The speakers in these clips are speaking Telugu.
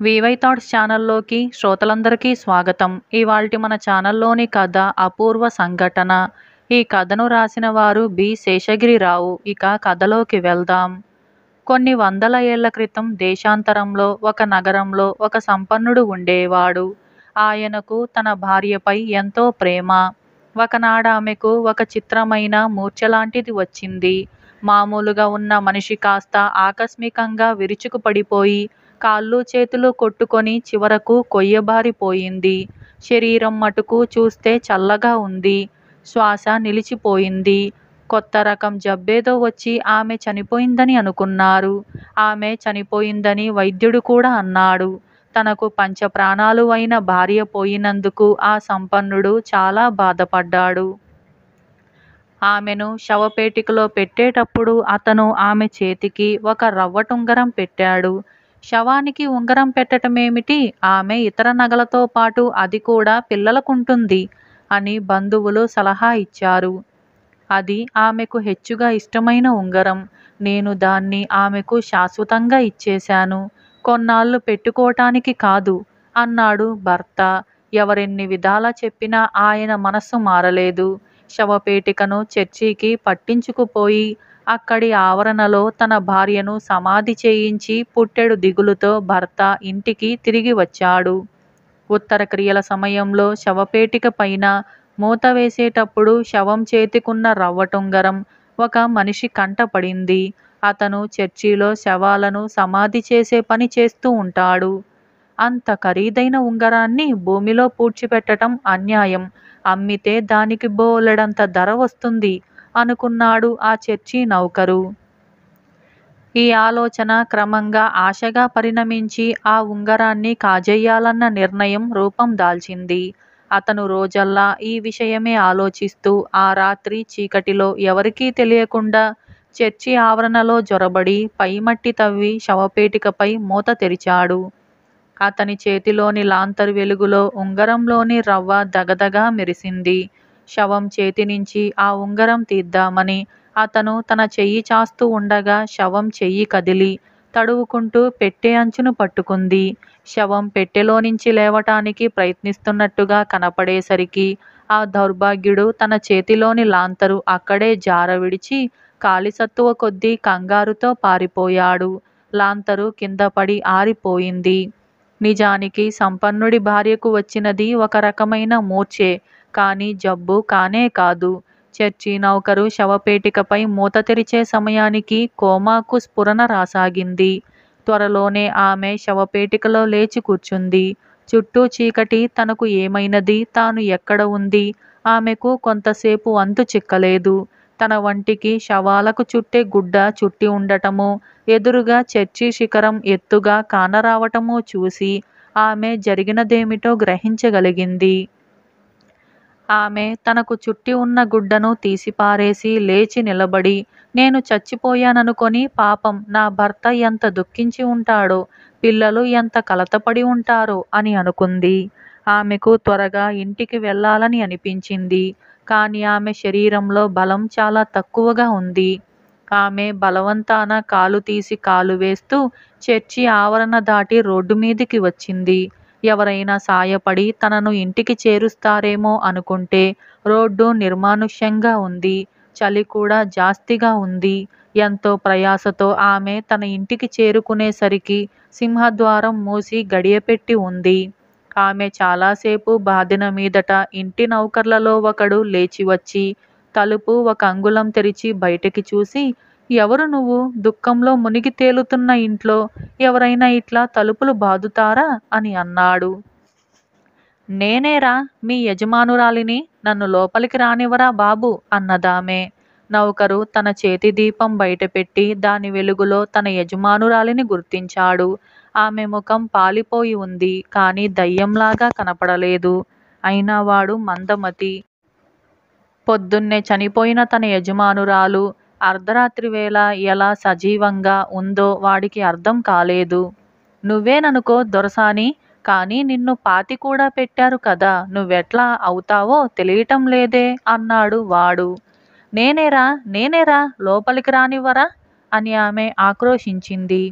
వివై థాట్స్ ఛానల్లోకి శ్రోతలందరికీ స్వాగతం. ఇవాల్టి మన ఛానల్లోని కథ అపూర్వ సంఘటన. ఈ కథను రాసిన వారు బి శేషగిరిరావు. ఇక కథలోకి వెళ్దాం. కొన్ని వందల ఏళ్ల క్రితం దేశాంతరంలో ఒక నగరంలో ఒక సంపన్నుడు ఉండేవాడు. ఆయనకు తన భార్యపై ఎంతో ప్రేమ. ఒకనాడామెకు ఒక చిత్రమైన మూర్ఛలాంటిది వచ్చింది. మామూలుగా ఉన్న మనిషి కాస్త ఆకస్మికంగా విరుచుకుపడిపోయి కాళ్ళు చేతులు కొట్టుకొని చివరకు కొయ్యబారిపోయింది. శరీరం మటుకు చూస్తే చల్లగా ఉంది. శ్వాస నిలిచిపోయింది. కొత్త రకం జబ్బేదో వచ్చి ఆమె చనిపోయిందని అనుకున్నారు. ఆమె చనిపోయిందని వైద్యుడు కూడా అన్నాడు. తనకు పంచప్రాణాలు అయిన భార్య పోయినందుకు ఆ సంపన్నుడు చాలా బాధపడ్డాడు. ఆమెను శవపేటికలో పెట్టేటప్పుడు అతను ఆమె చేతికి ఒక రవ్వటుంగరం పెట్టాడు. శవానికి ఉంగరం పెట్టటమేమిటి? ఆమె ఇతర నగలతో పాటు అది కూడా పిల్లలకుంటుంది అని బంధువులు సలహా ఇచ్చారు. అది ఆమెకు హెచ్చుగా ఇష్టమైన ఉంగరం. నేను దాన్ని ఆమెకు శాశ్వతంగా ఇచ్చేశాను. కొన్నాళ్ళు పెట్టుకోటానికి కాదు అన్నాడు భర్త. ఎవరెన్ని విధాలా చెప్పినా ఆయన మనస్సు మారలేదు. శవపేటికను చర్చికి పట్టించుకుపోయి అక్కడి ఆవరణలో తన భార్యను సమాధి చేయించి పుట్టెడు దిగులుతో భర్త ఇంటికి తిరిగి వచ్చాడు. ఉత్తర క్రియల సమయంలో శవపేటిక పైన మూత వేసేటప్పుడు శవం చేతికున్న రవ్వటుంగరం ఒక మనిషి కంట పడింది. అతను చర్చిలో శవాలను సమాధి చేసే పని చేస్తూ ఉంటాడు. అంత ఖరీదైన ఉంగరాన్ని భూమిలో పూడ్చిపెట్టడం అన్యాయం. అమ్మితే దానికి బోలెడంత ధర వస్తుంది అనుకున్నాడు ఆ చర్చి నౌకరు. ఈ ఆలోచన క్రమంగా ఆశగా పరిణమించి ఆ ఉంగరాన్ని కాజేయాలన్న నిర్ణయం రూపం దాల్చింది. అతను రోజల్లా ఈ విషయమే ఆలోచిస్తూ ఆ రాత్రి చీకటిలో ఎవరికీ తెలియకుండా చర్చి ఆవరణలో జొరబడి పైమట్టి తవ్వి శవపేటికపై మూత తెరిచాడు. అతని చేతిలోని లాంతరు వెలుగులో ఉంగరంలోని రవ్వ దగదగా మెరిసింది. శవం చేతినుంచి ఆ ఉంగరం తీద్దామని అతను తన చెయ్యి చాస్తూ ఉండగా శవం చెయ్యి కదిలి తడువుకుంటూ పెట్టె అంచును పట్టుకుంది. శవం పెట్టెలోనుంచి లేవటానికి ప్రయత్నిస్తున్నట్టుగా కనపడేసరికి ఆ దౌర్భాగ్యుడు తన చేతిలోని లాంతరు అక్కడే జార విడిచి కాలిసత్తువ కొద్దీ కంగారుతో పారిపోయాడు. లాంతరు కిందపడి ఆరిపోయింది. నిజానికి సంపన్నుడి భార్యకు వచ్చినది ఒక రకమైన మూర్ఛే, కాని జబ్బు కానే కాదు. చర్చి నౌకరు శవపేటికపై మూత తెరిచే సమయానికి కోమాకు స్ఫురణ రాసాగింది. త్వరలోనే ఆమె శవపేటికలో లేచి కూర్చుంది. చుట్టూ చీకటి. తనకు ఏమైనది? తాను ఎక్కడ ఉంది? ఆమెకు కొంతసేపు అంతు చిక్కలేదు. తన వంటికి శవాలకు చుట్టే గుడ్డ చుట్టి ఉండటమూ, ఎదురుగా చర్చి శిఖరం ఎత్తుగా కానరావటమూ చూసి ఆమె జరిగినదేమిటో గ్రహించగలిగింది. ఆమె తనకు చుట్టి ఉన్న గుడ్డను తీసిపారేసి లేచి నిలబడి, నేను చచ్చిపోయాననుకొని పాపం నా భర్త ఎంత దుఃఖించి ఉంటాడో, పిల్లలు ఎంత కలతపడి ఉంటారో అని అనుకుంది. ఆమెకు త్వరగా ఇంటికి వెళ్ళాలని అనిపించింది. కాని ఆమె శరీరంలో బలం చాలా తక్కువగా ఉంది. ఆమె బలవంతాన కాలు తీసి కాలు వేస్తూ చర్చి ఆవరణ దాటి రోడ్డు మీదికి వచ్చింది. ఎవరైనా సాయపడి తనను ఇంటికి చేరుస్తారేమో అనుకుంటే రోడ్డు నిర్మానుష్యంగా ఉంది. చలి కూడా జాస్తిగా ఉంది. ఎంతో ప్రయాసతో ఆమె తన ఇంటికి చేరుకునేసరికి సింహద్వారం మూసి గడియపెట్టి ఉంది. ఆమె చాలాసేపు బాదిన మీదట ఇంటి నౌకర్లలో ఒకడు లేచివచ్చి తలుపు ఒక అంగుళం తెరిచి బయటికి చూసి, ఎవరు నువ్వు? దుఃఖంలో మునిగి తేలుతున్న ఇంట్లో ఎవరైనా ఇట్లా తలుపులు బాదుతారా అని అన్నాడు. నేనేరా మీ యజమానురాలిని, నన్ను లోపలికి రానివ్వరా బాబూ అన్నదామె. నౌకరు తన చేతి దీపం బయటపెట్టి దాని వెలుగులో తన యజమానురాలిని గుర్తించాడు. ఆమె ముఖం పాలిపోయి ఉంది. కాని దయ్యంలాగా కనపడలేదు. అయినా వాడు మందమతి. పొద్దున్నే చనిపోయిన తన యజమానురాలు అర్ధరాత్రి వేళ ఎలా సజీవంగా ఉందో వాడికి అర్థం కాలేదు. నువ్వేననుకో దొరసాని, కాని నిన్ను పాతి కూడా పెట్టారు కదా, నువ్వెట్లా అవుతావో తెలియటం లేదే అన్నాడు వాడు. నేనేరా లోపలికి రానివ్వరా అని ఆమె ఆక్రోశించింది.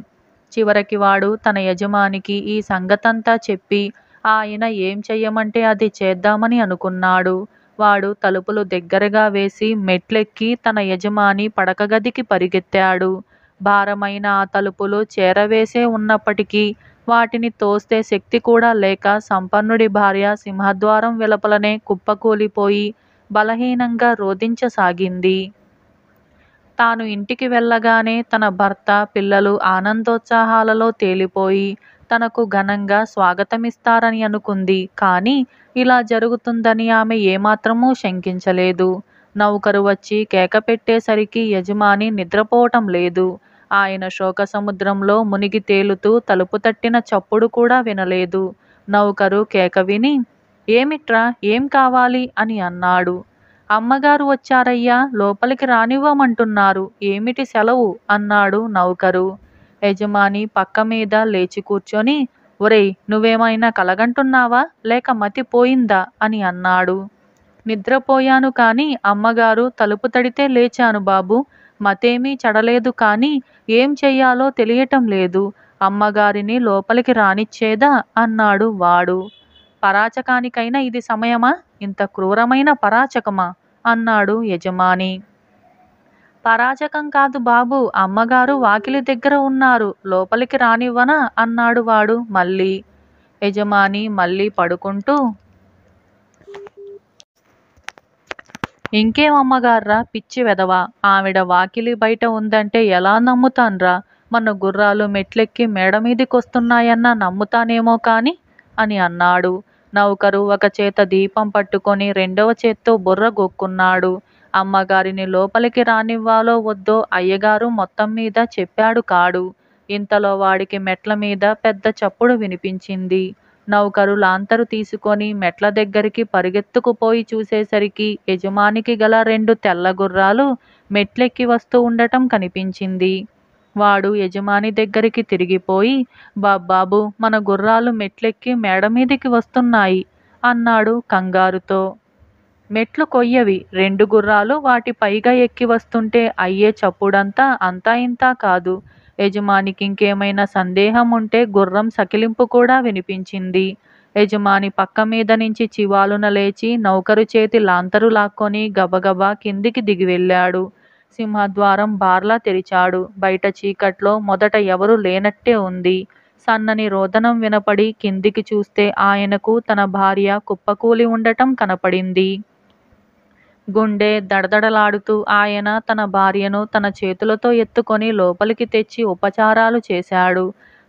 చివరికి వాడు తన యజమానికి ఈ సంగతంతా చెప్పి ఆయన ఏం చెయ్యమంటే అది చేద్దామని అనుకున్నాడు. వాడు తలుపులు దగ్గరగా వేసి మెట్లెక్కి తన యజమాని పడకగదికి పరిగెత్తాడు. భారమైన ఆ తలుపులు చేరవేసే ఉన్నప్పటికీ వాటిని తోస్తే శక్తి కూడా లేక సంపన్నుడి భార్య సింహద్వారం వెలుపలనే కుప్పకూలిపోయి బలహీనంగా రోదించసాగింది. తాను ఇంటికి వెళ్ళగానే తన భర్త, పిల్లలు ఆనందోత్సాహాలలో తేలిపోయి తనకు ఘనంగా స్వాగతమిస్తారని అనుకుంది. కానీ ఇలా జరుగుతుందని ఆమె ఏమాత్రమూ శంకించలేదు. నౌకరు వచ్చి కేక పెట్టేసరికి యజమాని నిద్రపోవటం లేదు. ఆయన శోకసముద్రంలో మునిగి తేలుతూ తలుపు తట్టిన చప్పుడు కూడా వినలేదు. నౌకరు కేక విని "ఏమిట్రా, ఏం కావాలి" అని అన్నాడు. "అమ్మగారు వచ్చారయ్యా, లోపలికి రానివ్వమంటున్నారు, ఏమిటి సెలవు" అన్నాడు నౌకరు. యజమాని పక్కమీద లేచి కూర్చొని "ఒరేయ్, నువ్వేమైనా కలగంటున్నావా, లేక మతి పోయిందా" అని అన్నాడు. "నిద్రపోయాను కానీ అమ్మగారు తలుపు తడితే లేచాను బాబూ, మతేమీ చెడలేదు కానీ ఏం చెయ్యాలో తెలియటం లేదు, అమ్మగారిని లోపలికి రానిచ్చేదా" అన్నాడు వాడు. "పరాచకానికైనా ఇది సమయమా, ఇంత క్రూరమైన పరాచకమా" అన్నాడు యజమాని. "పరాచకం కాదు బాబూ, అమ్మగారు వాకిలి దగ్గర ఉన్నారు, లోపలికి రానివ్వనా" అన్నాడు వాడు మళ్ళీ. యజమాని మళ్ళీ పడుకుంటూ "ఇంకేం అమ్మగార్రా, పిచ్చి వెధవా, ఆవిడ వాకిలి బయట ఉందంటే ఎలా నమ్ముతాన్రా, మన గుర్రాలు మెట్లెక్కి మేడమీదికొస్తున్నాయన్నా నమ్ముతానేమో కాని" అని అన్నాడు. నౌకరు ఒక చేత దీపం పట్టుకొని రెండవ చేత్తో బుర్ర గోక్కున్నాడు. అమ్మగారిని లోపలికి రానివ్వాలో వద్దో అయ్యగారు మొత్తం మీద చెప్పాడు కాడు. ఇంతలో వాడికి మెట్ల మీద పెద్ద చప్పుడు వినిపించింది. నౌకరు లాంతరు తీసుకొని మెట్ల దగ్గరికి పరిగెత్తుకుపోయి చూసేసరికి యజమానికి గల 2 తెల్ల గుర్రాలు మెట్లెక్కి వస్తూ ఉండటం కనిపించింది. వాడు యజమాని దగ్గరికి తిరిగిపోయి "బాబ్బాబు, మన గుర్రాలు మెట్లెక్కి మేడమీదికి వస్తున్నాయి" అన్నాడు కంగారుతో. మెట్లు కొయ్యవి, 2 గుర్రాలు వాటి పైగా ఎక్కి వస్తుంటే అయ్యే చప్పుడంతా అంతా ఇంతా కాదు. యజమానికింకేమైనా సందేహం ఉంటే గుర్రం సకిలింపు కూడా వినిపించింది. యజమాని పక్క మీద నుంచి చివాలున లేచి నౌకరు చేతి లాంతరు లాక్కొని గబగబా కిందికి దిగి వెళ్ళాడు. సింహద్వారం బార్లా తెరిచాడు. బయట చీకట్లో మొదట ఎవరూ లేనట్టే ఉంది. సన్నని రోదనం వినపడి కిందికి చూస్తే ఆయనకు తన భార్య కుప్పకూలి ఉండటం కనపడింది. గుండె దడదడలాడుతూ ఆయన తన భార్యను తన చేతులతో ఎత్తుకొని లోపలికి తెచ్చి ఉపచారాలు చేశాడు.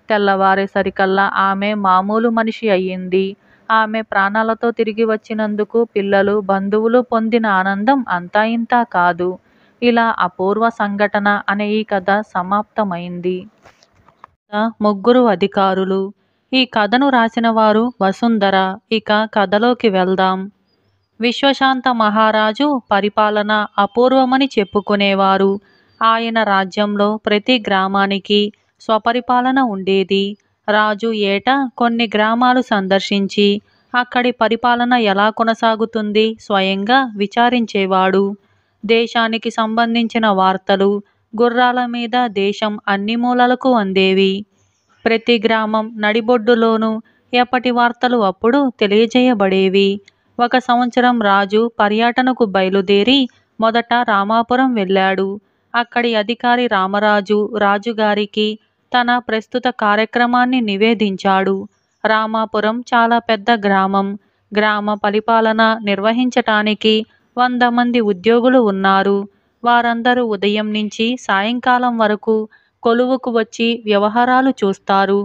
తెల్లవారేసరికల్లా ఆమె మామూలు మనిషి అయ్యింది. ఆమె ప్రాణాలతో తిరిగి వచ్చినందుకు పిల్లలు, బంధువులు పొందిన ఆనందం అంతా ఇంతా కాదు. ఇలా అపూర్వ సంఘటన అనే ఈ కథ సమాప్తమైంది. 3 అధికారులు. ఈ కథను రాసిన వారు వసుంధర. ఇక కథలోకి వెళ్దాం. విశ్వశాంత మహారాజు పరిపాలన అపూర్వమని చెప్పుకునేవారు. ఆయన రాజ్యంలో ప్రతి గ్రామానికి స్వపరిపాలన ఉండేది. రాజు ఏటా కొన్ని గ్రామాలు సందర్శించి అక్కడి పరిపాలన ఎలా కొనసాగుతుంది స్వయంగా విచారించేవాడు. దేశానికి సంబంధించిన వార్తలు గుర్రాల మీద దేశం అన్ని మూలలకు అందేవి. ప్రతి గ్రామం నడిబొడ్డులోనూ ఎప్పటి వార్తలు అప్పుడు తెలియజేయబడేవి. ఒక సంవత్సరం రాజు పర్యటనకు బయలుదేరి మొదట రామాపురం వెళ్ళాడు. అక్కడి అధికారి రామరాజు రాజుగారికి తన ప్రస్తుత కార్యక్రమాన్ని నివేదించాడు. రామాపురం చాలా పెద్ద గ్రామం. గ్రామ పరిపాలన నిర్వహించటానికి 100 మంది ఉద్యోగులు ఉన్నారు. వారందరూ ఉదయం నుంచి సాయంకాలం వరకు కొలువుకు వచ్చి వ్యవహారాలు చూస్తారు.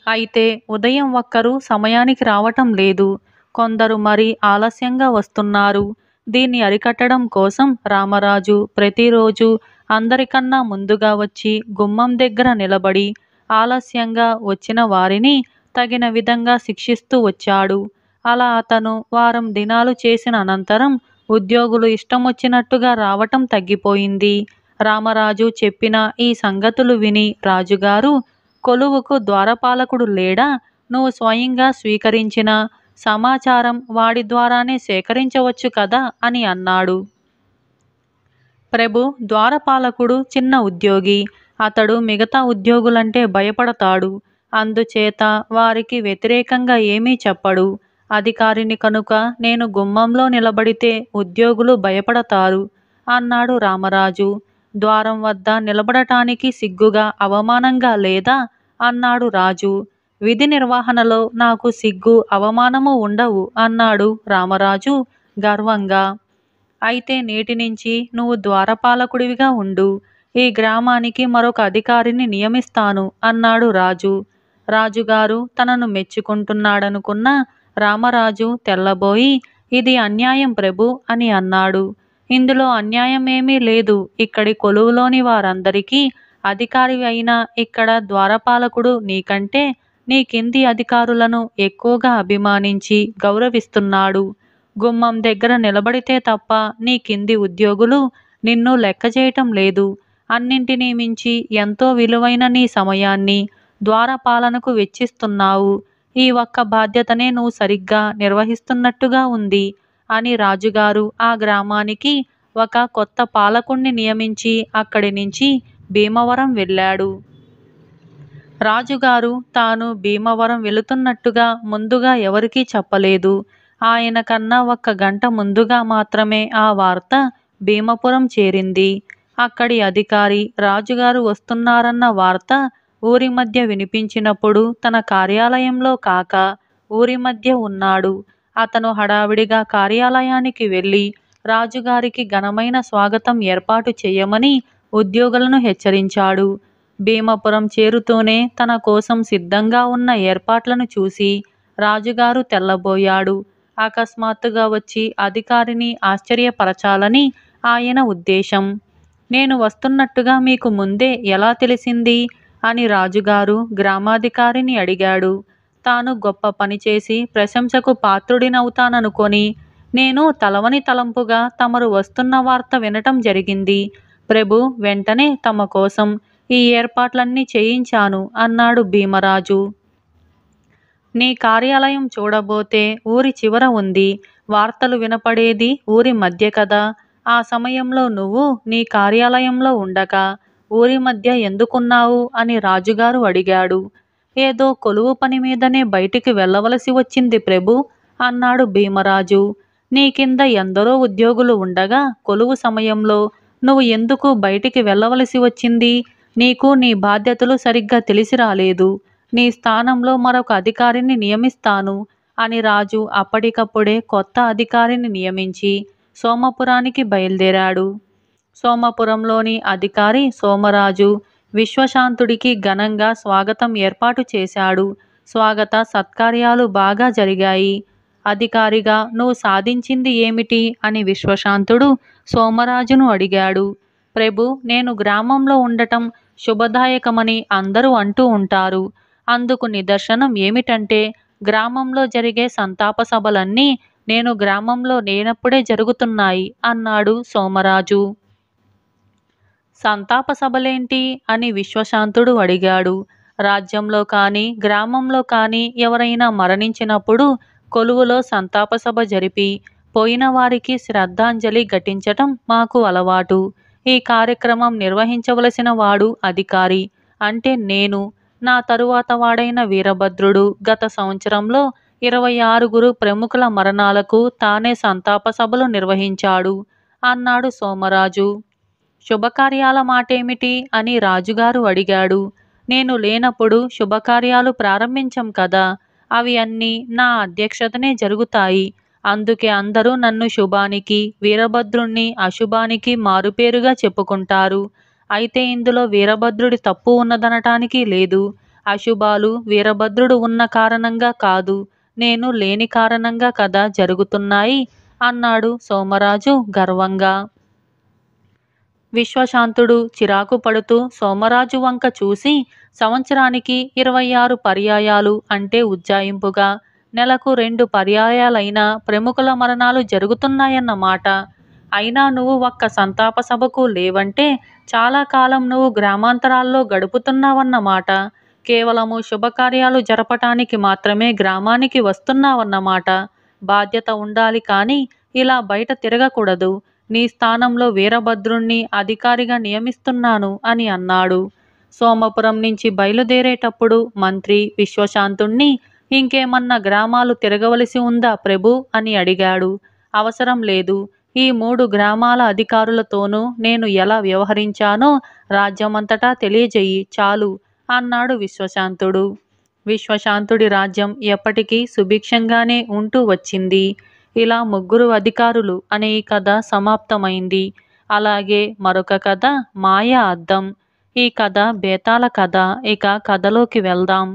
అయితే ఉదయం ఒక్కరూ సమయానికి రావటం లేదు. కొందరు మరీ ఆలస్యంగా వస్తున్నారు. దీన్ని అరికట్టడం కోసం రామరాజు ప్రతిరోజు అందరికన్నా ముందుగా వచ్చి గుమ్మం దగ్గర నిలబడి ఆలస్యంగా వచ్చిన వారిని తగిన విధంగా శిక్షిస్తూ వచ్చాడు. అలా అతను వారం దినాలు చేసిన అనంతరం ఉద్యోగులు ఇష్టమొచ్చినట్టుగా రావటం తగ్గిపోయింది. రామరాజు చెప్పిన ఈ సంగతులు విని రాజుగారు "కొలువుకు ద్వారపాలకుడు లేడా? నువ్వు స్వయంగా స్వీకరించిన సమాచారం వాడి ద్వారానే సేకరించవచ్చు కదా" అని అన్నాడు. "ప్రభు, ద్వారపాలకుడు చిన్న ఉద్యోగి. అతడు మిగతా ఉద్యోగులంటే భయపడతాడు. అందుచేత వారికి వ్యతిరేకంగా ఏమీ చెప్పడు. అధికారిని కనుక నేను గుమ్మంలో నిలబడితే ఉద్యోగులు భయపడతారు అన్నాడు రామరాజు. ద్వారం వద్ద నిలబడటానికి సిగ్గుగా అవమానంగా లేదా అన్నాడు రాజు. విధి నిర్వహణలో నాకు సిగ్గు అవమానము ఉండవు అన్నాడు రామరాజు గర్వంగా. అయితే నేటి నుంచి నువ్వు ద్వారపాలకుడివిగా ఉండు. ఈ గ్రామానికి మరొక అధికారిని నియమిస్తాను అన్నాడు రాజు. రాజుగారు తనను మెచ్చుకుంటున్నాడనుకున్న రామరాజు తెల్లబోయి, ఇది అన్యాయం ప్రభు అని అన్నాడు. ఇందులో అన్యాయం ఏమీ లేదు. ఇక్కడి కొలువులోని వారందరికీ అధికారి అయిన ఇక్కడ ద్వారపాలకుడు నీకంటే నీ కింది అధికారులను ఎక్కువగా అభిమానించి గౌరవిస్తున్నాడు. గుమ్మం దగ్గర నిలబడితే తప్ప నీ కింది ఉద్యోగులు నిన్ను లెక్క చేయటం లేదు. అన్నింటినీ మించి ఎంతో విలువైన నీ సమయాన్ని ద్వారపాలనకు వెచ్చిస్తున్నావు. ఈ ఒక్క బాధ్యతనే నువ్వు సరిగ్గా నిర్వహిస్తున్నట్టుగా ఉంది అని రాజుగారు ఆ గ్రామానికి ఒక కొత్త పాలకుణ్ణి నియమించి అక్కడి నుంచి భీమవరం వెళ్ళాడు. రాజుగారు తాను భీమవరం వెళుతున్నట్టుగా ముందుగా ఎవరికీ చెప్పలేదు. ఆయన కన్నా 1 గంట ముందుగా మాత్రమే ఆ వార్త భీమపురం చేరింది. అక్కడి అధికారి రాజుగారు వస్తున్నారన్న వార్త ఊరి మధ్య వినిపించినప్పుడు తన కార్యాలయంలో కాక ఊరి మధ్య ఉన్నాడు. అతను హడావిడిగా కార్యాలయానికి వెళ్ళి రాజుగారికి ఘనమైన స్వాగతం ఏర్పాటు చేయమని ఉద్యోగులను హెచ్చరించాడు. భీమపురం చేరుతూనే తన కోసం సిద్ధంగా ఉన్న ఏర్పాట్లను చూసి రాజుగారు తెల్లబోయాడు. అకస్మాత్తుగా వచ్చి అధికారిని ఆశ్చర్యపరచాలని ఆయన ఉద్దేశం. నేను వస్తున్నట్టుగా మీకు ముందే ఎలా తెలిసింది అని రాజుగారు గ్రామాధికారిని అడిగాడు. తాను గొప్ప పని చేసి ప్రశంసకు పాత్రుడినవుతాననుకొని నేను తలవని తలంపుగా తమరు వస్తున్న వార్త వినటం జరిగింది ప్రభు. వెంటనే తమ కోసం ఈ ఏర్పాట్లన్నీ చేయించాను అన్నాడు భీమరాజు. నీ కార్యాలయం చూడబోతే ఊరి చివర ఉంది. వార్తలు వినపడేది ఊరి మధ్య కదా. ఆ సమయంలో నువ్వు నీ కార్యాలయంలో ఉండక ఊరి మధ్య ఎందుకున్నావు అని రాజుగారు అడిగాడు. ఏదో కొలువు పని మీదనే బయటికి వెళ్ళవలసి వచ్చింది ప్రభు అన్నాడు భీమరాజు. నీ కింద ఎందరో ఉద్యోగులు ఉండగా కొలువు సమయంలో నువ్వు ఎందుకు బయటికి వెళ్ళవలసి వచ్చింది? నీకు నీ బాధ్యతలు సరిగ్గా తెలిసి రాలేదు. నీ స్థానంలో మరొక అధికారిని నియమిస్తాను అని రాజు అప్పటికప్పుడే కొత్త అధికారిని నియమించి సోమపురానికి బయలుదేరాడు. సోమపురంలోని అధికారి సోమరాజు విశ్వశాంతుడికి ఘనంగా స్వాగతం ఏర్పాటు చేశాడు. స్వాగత సత్కార్యాలు బాగా జరిగాయి. అధికారిగా నువ్వు సాధించింది ఏమిటి అని విశ్వశాంతుడు సోమరాజును అడిగాడు. ప్రభు, నేను గ్రామంలో ఉండటం శుభదాయకమని అందరూ అంటూ ఉంటారు. అందుకు నిదర్శనం ఏమిటంటే గ్రామంలో జరిగే సంతాప సభలన్నీ నేను గ్రామంలో లేనప్పుడే జరుగుతున్నాయి అన్నాడు సోమరాజు. సంతాప సభలేంటి అని విశ్వశాంతుడు అడిగాడు. రాజ్యంలో కానీ గ్రామంలో కానీ ఎవరైనా మరణించినప్పుడు కొలువులో సంతాప సభ జరిపి పోయిన వారికి శ్రద్ధాంజలి ఘటించటం మాకు అలవాటు. ఈ కార్యక్రమం నిర్వహించవలసిన వాడు అధికారి, అంటే నేను. నా తరువాత వాడైన వీరభద్రుడు గత సంవత్సరంలో 26 ప్రముఖుల మరణాలకు తానే సంతాప సభలు నిర్వహించాడు అన్నాడు సోమరాజు. శుభకార్యాల మాటేమిటి అని రాజుగారు అడిగాడు. నేను లేనప్పుడు శుభకార్యాలు ప్రారంభించం కదా. అవి అన్నీ నా అధ్యక్షతనే జరుగుతాయి. అందుకే అందరూ నన్ను శుభానికి, వీరభద్రుణ్ణి అశుభానికి మారుపేరుగా చెప్పుకుంటారు. అయితే ఇందులో వీరభద్రుడి తప్పు ఉన్నదనటానికి లేదు. అశుభాలు వీరభద్రుడు ఉన్న కారణంగా కాదు, నేను లేని కారణంగా కదా జరుగుతున్నాయి అన్నాడు సోమరాజు గర్వంగా. విశ్వశాంతుడు చిరాకు పడుతూ సోమరాజు వంక చూసి, సంవత్సరానికి 26 పర్యాయాలు అంటే ఉజ్జాయింపుగా నెలకు 2 పర్యాయాలైన ప్రముఖుల మరణాలు జరుగుతున్నాయన్నమాట. అయినా నువ్వు ఒక్క సంతాప సభకు లేవంటే చాలా కాలం నువ్వు గ్రామాంతరాల్లో గడుపుతున్నావన్నమాట. కేవలము శుభకార్యాలు జరపటానికి మాత్రమే గ్రామానికి వస్తున్నావన్నమాట. బాధ్యత ఉండాలి కానీ ఇలా బయట తిరగకూడదు. నీ స్థానంలో వీరభద్రుణ్ణి అధికారిగా నియమిస్తున్నాను అని అన్నాడు. సోమపురం నుంచి బయలుదేరేటప్పుడు మంత్రి విశ్వశాంతుణ్ణి ఇంకేమన్నా గ్రామాలు తిరగవలసి ఉందా ప్రభు అని అడిగాడు. అవసరం లేదు. ఈ 3 గ్రామాల అధికారులతోనూ నేను ఎలా వ్యవహరించానో రాజ్యమంతటా తెలియజెయ్యి చాలు అన్నాడు విశ్వశాంతుడు. విశ్వశాంతుడి రాజ్యం ఎప్పటికీ సుభిక్షంగానే ఉంటూ వచ్చింది. ఇలా 3 అధికారులు అనే ఈ కథ సమాప్తమైంది. అలాగే మరొక కథ మాయ అద్దం. ఈ కథ బేతాళ కథ. ఇక కథలోకి వెళ్దాం.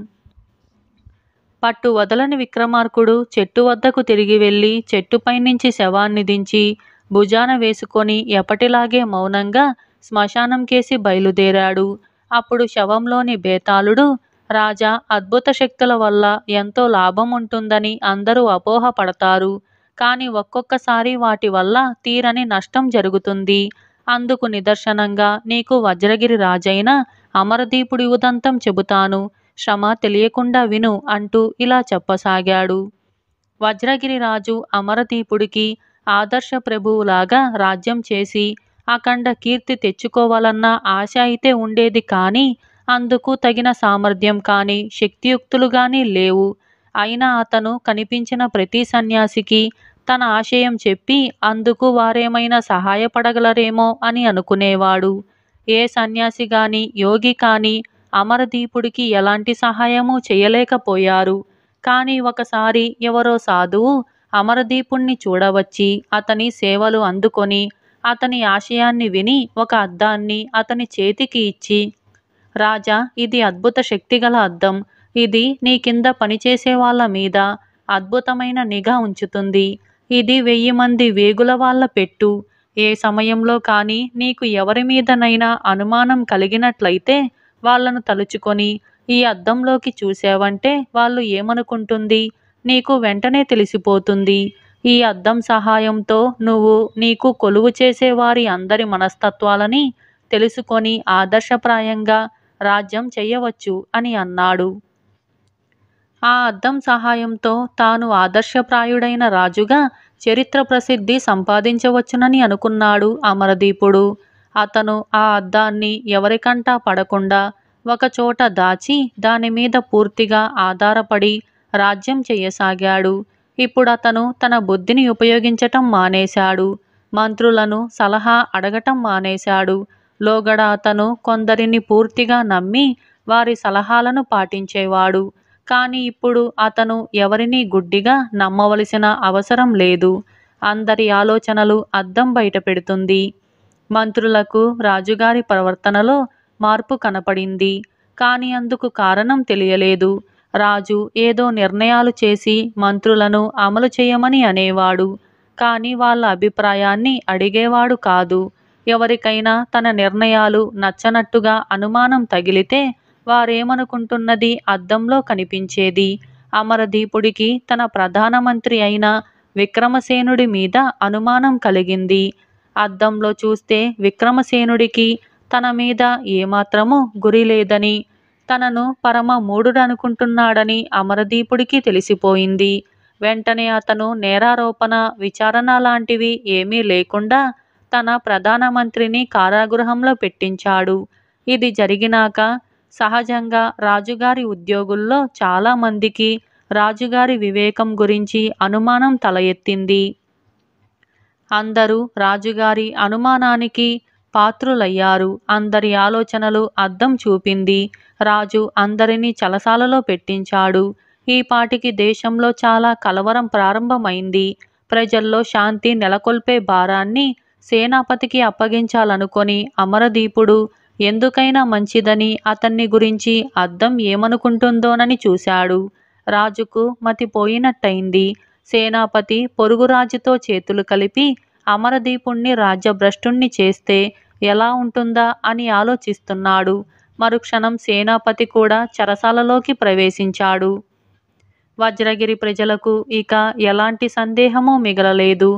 పట్టు వదలని విక్రమార్కుడు చెట్టు వద్దకు తిరిగి వెళ్ళి చెట్టుపై నుంచి శవాన్ని దించి భుజాన వేసుకొని ఎప్పటిలాగే మౌనంగా శ్మశానం కేసి బయలుదేరాడు. అప్పుడు శవంలోని బేతాళుడు, రాజా, అద్భుత శక్తుల వల్ల ఎంతో లాభం ఉంటుందని అందరూ అపోహ పడతారు. కానీ ఒక్కొక్కసారి వాటి వల్ల తీరని నష్టం జరుగుతుంది. అందుకు నిదర్శనంగా నీకు వజ్రగిరి రాజైన అమరదీపుడి ఉదంతం చెబుతాను. శ్రమ తెలియకుండా విను అంటూ ఇలా చెప్పసాగాడు. వజ్రగిరి రాజు అమరదీపుడికి ఆదర్శ ప్రభువులాగా రాజ్యం చేసి అఖండ కీర్తి తెచ్చుకోవాలన్న ఆశ అయితే ఉండేది. కానీ అందుకు తగిన సామర్థ్యం కానీ శక్తియుక్తులు కానీ లేవు. అయినా అతను కనిపించిన ప్రతి సన్యాసికి తన ఆశయం చెప్పి అందుకు వారేమైనా సహాయపడగలరేమో అని అనుకునేవాడు. ఏ సన్యాసి గాని యోగి కానీ అమరదీపుడికి ఎలాంటి సహాయము చేయలేకపోయారు. కానీ ఒకసారి ఎవరో సాధువు అమరదీపుణ్ణి చూడవచ్చి అతని సేవలు అందుకొని అతని ఆశయాన్ని విని ఒక అద్దాన్ని అతని చేతికి ఇచ్చి, రాజా, ఇది అద్భుత శక్తిగల అద్దం. ఇది నీ కింద పనిచేసే వాళ్ళ మీద అద్భుతమైన నిఘా ఉంచుతుంది. ఇది 1000 మంది వేగుల వాళ్ళ పెట్టు. ఏ సమయంలో కానీ నీకు ఎవరి మీదనైనా అనుమానం కలిగినట్లయితే వాళ్ళను తలుచుకొని ఈ అద్దంలోకి చూసావంటే వాళ్ళు ఏమనుకుంటుంది నీకు వెంటనే తెలిసిపోతుంది. ఈ అద్దం సహాయంతో నువ్వు నీకు కొలువు చేసే వారి అందరి మనస్తత్వాలని తెలుసుకొని ఆదర్శప్రాయంగా రాజ్యం చెయ్యవచ్చు అని అన్నాడు. ఆ అద్దం సహాయంతో తాను ఆదర్శప్రాయుడైన రాజుగా చరిత్ర ప్రసిద్ధి సంపాదించవచ్చునని అనుకున్నాడు అమరదీపుడు. అతను ఆ అద్దాన్ని ఎవరికంటా పడకుండా ఒకచోట దాచి దానిమీద పూర్తిగా ఆధారపడి రాజ్యం చెయ్యసాగాడు. ఇప్పుడతను తన బుద్ధిని ఉపయోగించటం మానేశాడు. మంత్రులను సలహా అడగటం మానేశాడు. లోగడ అతను కొందరిని పూర్తిగా నమ్మి వారి సలహాలను పాటించేవాడు. కానీ ఇప్పుడు అతను ఎవరినీ గుడ్డిగా నమ్మవలసిన అవసరం లేదు. అందరి ఆలోచనలు అద్దం బయట పెడుతుంది. మంత్రులకు రాజుగారి ప్రవర్తనలో మార్పు కనపడింది. కానీ అందుకు కారణం తెలియలేదు. రాజు ఏదో నిర్ణయాలు చేసి మంత్రులను అమలు చేయమని అనేవాడు. కానీ వాళ్ళ అభిప్రాయాన్ని అడిగేవాడు కాదు. ఎవరికైనా తన నిర్ణయాలు నచ్చనట్టుగా అనుమానం తగిలితే వారేమనుకుంటున్నది అద్దంలో కనిపించేది. అమరదీపుడికి తన ప్రధానమంత్రి అయిన విక్రమసేనుడి మీద అనుమానం కలిగింది. అద్దంలో చూస్తే విక్రమసేనుడికి తన మీద ఏమాత్రమూ గురి లేదని, తనను పరమ మూఢుడనుకుంటున్నాడని అమరదీపుడికి తెలిసిపోయింది. వెంటనే అతను నేరారోపణ, విచారణ లాంటివి ఏమీ లేకుండా తన ప్రధానమంత్రిని కారాగృహంలో పెట్టించాడు. ఇది జరిగినాక సహజంగా రాజుగారి ఉద్యోగుల్లో చాలామందికి రాజుగారి వివేకం గురించి అనుమానం తల ఎత్తింది. అందరూ రాజుగారి అనుమానానికి పాత్రులయ్యారు. అందరి ఆలోచనలు అద్దం చూపింది. రాజు అందరినీ చెరసాలలో పెట్టించాడు. ఈ పాటికి దేశంలో చాలా కలవరం ప్రారంభమైంది. ప్రజల్లో శాంతి నెలకొల్పే భారాన్ని సేనాపతికి అప్పగించాలనుకొని అమరదీపుడు ఎందుకైనా మంచిదని అతన్ని గురించి అద్దం ఏమనుకుంటుందోనని చూశాడు. రాజుకు మతిపోయినట్టయింది. సేనాపతి పొరుగురాజుతో చేతులు కలిపి అమరదీపుణ్ణి రాజ్యభ్రష్టుణ్ణి చేస్తే ఎలా ఉంటుందా అని ఆలోచిస్తున్నాడు. మరుక్షణం సేనాపతి కూడా చెరసాలలోకి ప్రవేశించాడు. వజ్రగిరి ప్రజలకు ఇక ఎలాంటి సందేహమూ మిగలలేదు.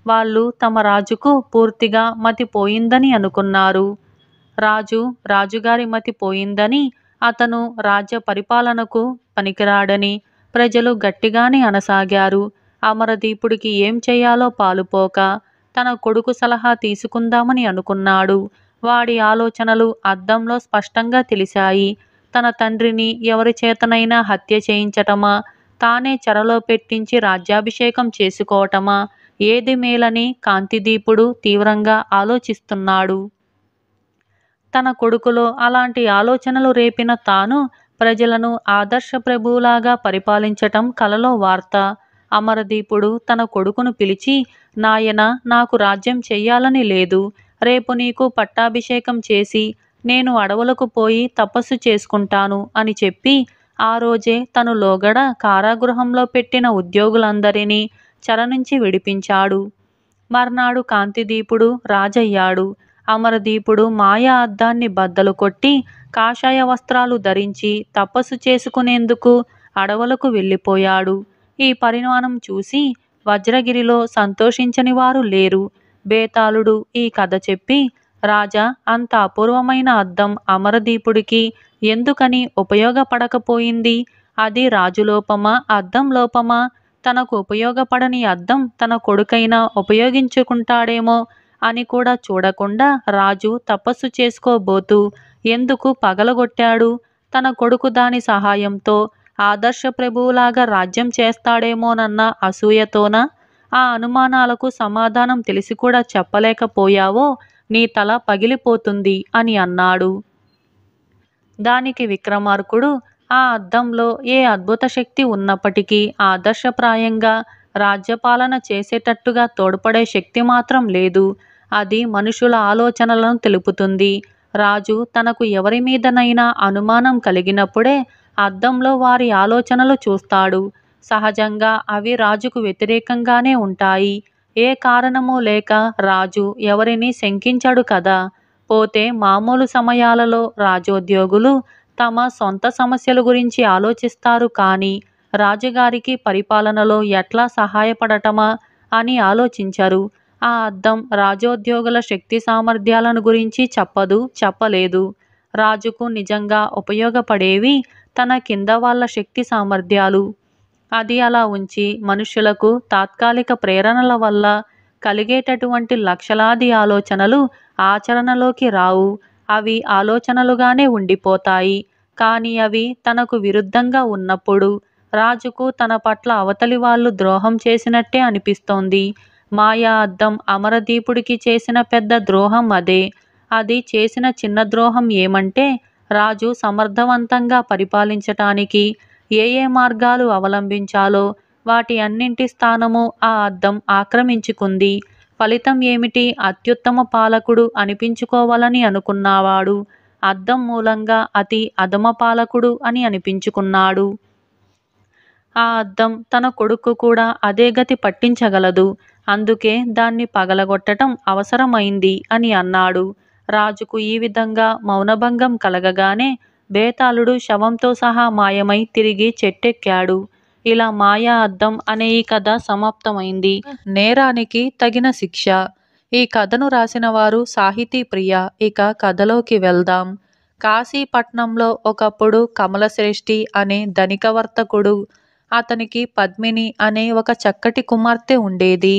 వాళ్ళు తమ రాజుకు పూర్తిగా మతిపోయిందని అనుకున్నారు. రాజుగారి మతిపోయిందని, అతను రాజ్య పరిపాలనకు పనికిరాడని ప్రజలు గట్టిగానే అనసాగారు. అమరదీపుడికి ఏం చేయాలో పాలుపోక తన కొడుకు సలహా తీసుకుందామని అనుకున్నాడు. వాడి ఆలోచనలు అద్దంలో స్పష్టంగా తెలిశాయి. తన తండ్రిని ఎవరి చేతనైనా హత్య చేయించటమా, తానే చెరలో పెట్టించి రాజ్యాభిషేకం చేసుకోవటమా, ఏది మేలని కాంతిదీపుడు తీవ్రంగా ఆలోచిస్తున్నాడు. తన కొడుకులో అలాంటి ఆలోచనలు రేపిన తాను ప్రజలను ఆదర్శ ప్రభువులాగా పరిపాలించటం కలలో వార్త. అమరదీపుడు తన కొడుకును పిలిచి, నాయనా, నాకు రాజ్యం చెయ్యాలని లేదు. రేపు నీకు పట్టాభిషేకం చేసి నేను అడవులకు పోయి తపస్సు చేసుకుంటాను అని చెప్పి ఆ రోజే తను లోగడ కారాగృహంలో పెట్టిన ఉద్యోగులందరినీ చెర నుంచి విడిపించాడు. మర్నాడు కాంతిదీపుడు రాజయ్యాడు. అమరదీపుడు మాయా అద్దాన్ని బద్దలు కొట్టి కాషాయ వస్త్రాలు ధరించి తపస్సు చేసుకునేందుకు అడవులకు వెళ్ళిపోయాడు. ఈ పరిణామం చూసి వజ్రగిరిలో సంతోషించని వారు లేరు. బేతాళుడు ఈ కథ చెప్పి, రాజా, అంత అపూర్వమైన అద్దం అమరదీపుడికి ఎందుకని ఉపయోగపడకపోయింది? అది రాజులోపమా, అద్దం లోపమా? తనకు ఉపయోగపడని అద్దం తన కొడుకైనా ఉపయోగించుకుంటాడేమో అని కూడా చూడకుండా రాజు తపస్సు చేసుకోబోతూ ఎందుకు పగలగొట్టాడు? తన కొడుకు దాని సహాయంతో ఆదర్శ ప్రభువులాగా రాజ్యం చేస్తాడేమోనన్న అసూయతోనా? ఆ అనుమానాలకు సమాధానం తెలిసి కూడా చెప్పలేకపోయావో నీ తల పగిలిపోతుంది అని అన్నాడు. దానికి విక్రమార్కుడు, ఆ అద్దంలో ఏ అద్భుత శక్తి ఉన్నప్పటికీ ఆదర్శప్రాయంగా రాజ్యపాలన చేసేటట్టుగా తోడ్పడే శక్తి మాత్రం లేదు. అది మనుషుల ఆలోచనలను తెలుపుతుంది. రాజు తనకు ఎవరి మీదనైనా అనుమానం కలిగినప్పుడే అద్దంలో వారి ఆలోచనలు చూస్తాడు. సహజంగా అవి రాజుకు వ్యతిరేకంగానే ఉంటాయి. ఏ కారణమూ లేక రాజు ఎవరిని శంకించడు కదా. పోతే మామూలు సమయాలలో రాజోద్యోగులు తమ సొంత సమస్యల గురించి ఆలోచిస్తారు కానీ రాజుగారికి పరిపాలనలో ఎట్లా సహాయపడటమా అని ఆలోచించరు. ఆ అద్దం రాజోద్యోగుల శక్తి సామర్థ్యాలను గురించి చెప్పలేదు. రాజుకు నిజంగా ఉపయోగపడేవి తన కింద వాళ్ళ శక్తి సామర్థ్యాలు. అది అలా ఉంచి మనుషులకు తాత్కాలిక ప్రేరణల వల్ల కలిగేటటువంటి లక్షలాది ఆలోచనలు ఆచరణలోకి రావు. అవి ఆలోచనలుగానే ఉండిపోతాయి. కానీ అవి తనకు విరుద్ధంగా ఉన్నప్పుడు రాజుకు తన పట్ల అవతలి వాళ్ళు ద్రోహం చేసినట్టే అనిపిస్తోంది. మాయా అద్దం అమరదీపుడికి చేసిన పెద్ద ద్రోహం అదే. అది చేసిన చిన్న ద్రోహం ఏమంటే, రాజు సమర్థవంతంగా పరిపాలించటానికి ఏ ఏ మార్గాలు అవలంబించాలో వాటి అన్నింటి స్థానము ఆ అద్దం ఆక్రమించుకుంది. ఫలితం ఏమిటి? అత్యుత్తమ పాలకుడు అనిపించుకోవాలని అనుకున్నవాడు అద్దం మూలంగా అతి అధమ పాలకుడు అని అనిపించుకున్నాడు. ఆ అద్దం తన కొడుకు కూడా అదే గతి పట్టించగలదు. అందుకే దాన్ని పగలగొట్టటం అవసరమైంది అని అన్నాడు. రాజుకు ఈ విధంగా మౌనభంగం కలగగానే బేతాళుడు శవంతో సహా మాయమై తిరిగి చెట్టెక్కాడు. ఇలా మాయా అద్దం అనే ఈ కథ సమాప్తమైంది. నేరానికి తగిన శిక్ష. ఈ కథను రాసిన వారు సాహితీ ప్రియ. ఇక కథలోకి వెళ్దాం. కాశీపట్నంలో ఒకప్పుడు కమలశ్రేష్ఠి అనే ధనిక వర్తకుడు. అతనికి పద్మిని అనే ఒక చక్కటి కుమార్తె ఉండేది.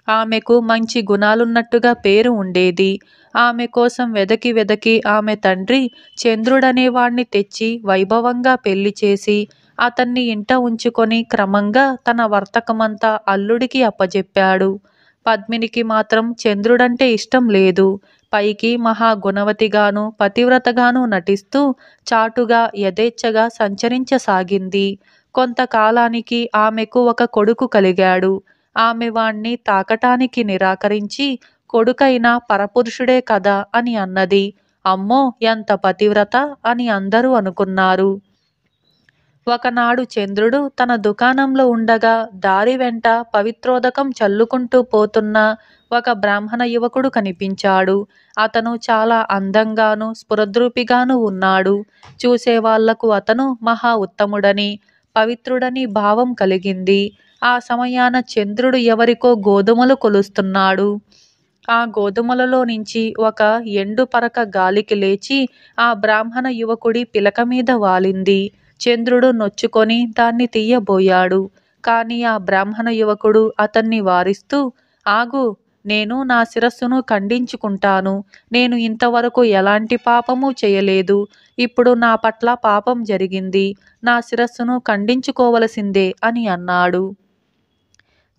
ఆమెకు మంచి గుణాలున్నట్టుగా పేరు ఉండేది. ఆమె కోసం వెదకి ఆమె తండ్రి చంద్రుడనేవాణ్ణి తెచ్చి వైభవంగా పెళ్లి చేసి అతన్ని ఇంట ఉంచుకొని క్రమంగా తన వర్తకమంతా అల్లుడికి అప్పజెప్పాడు. పద్మినికి మాత్రం చంద్రుడంటే ఇష్టం లేదు. పైకి మహా గుణవతిగాను పతివ్రతగాను నటిస్తూ చాటుగా యథేచ్ఛగా సంచరించసాగింది. కొంతకాలానికి ఆమెకు ఒక కొడుకు కలిగాడు. ఆమె వాణ్ణి తాకటానికి నిరాకరించి, కొడుకైనా పరపురుషుడే కదా అని అన్నది. అమ్మో, ఎంత పతివ్రత అని అందరూ అనుకున్నారు. ఒకనాడు చంద్రుడు తన దుకాణంలో ఉండగా దారి వెంట పవిత్రోదకం చల్లుకుంటూ పోతున్న ఒక బ్రాహ్మణ యువకుడు కనిపించాడు. అతను చాలా అందంగాను స్ఫురద్రూపిగాను ఉన్నాడు. చూసేవాళ్లకు అతను మహా ఉత్తముడని పవిత్రుడని భావం కలిగింది. ఆ సమయాన చంద్రుడు ఎవరికో గోధుమలు కొలుస్తున్నాడు. ఆ గోధుమలలో నుంచి ఒక ఎండు పరక గాలికి లేచి ఆ బ్రాహ్మణ యువకుడి పిలక మీద వాలింది. చంద్రుడు నొచ్చుకొని దాన్ని తీయబోయాడు. కాని ఆ బ్రాహ్మణ యువకుడు అతన్ని వారిస్తూ, ఆగు, నేను నా శిరస్సును ఖండించుకుంటాను. నేను ఇంతవరకు ఎలాంటి పాపము చేయలేదు. ఇప్పుడు నా పట్ల పాపం జరిగింది. నా శిరస్సును ఖండించుకోవలసిందే అని అన్నాడు.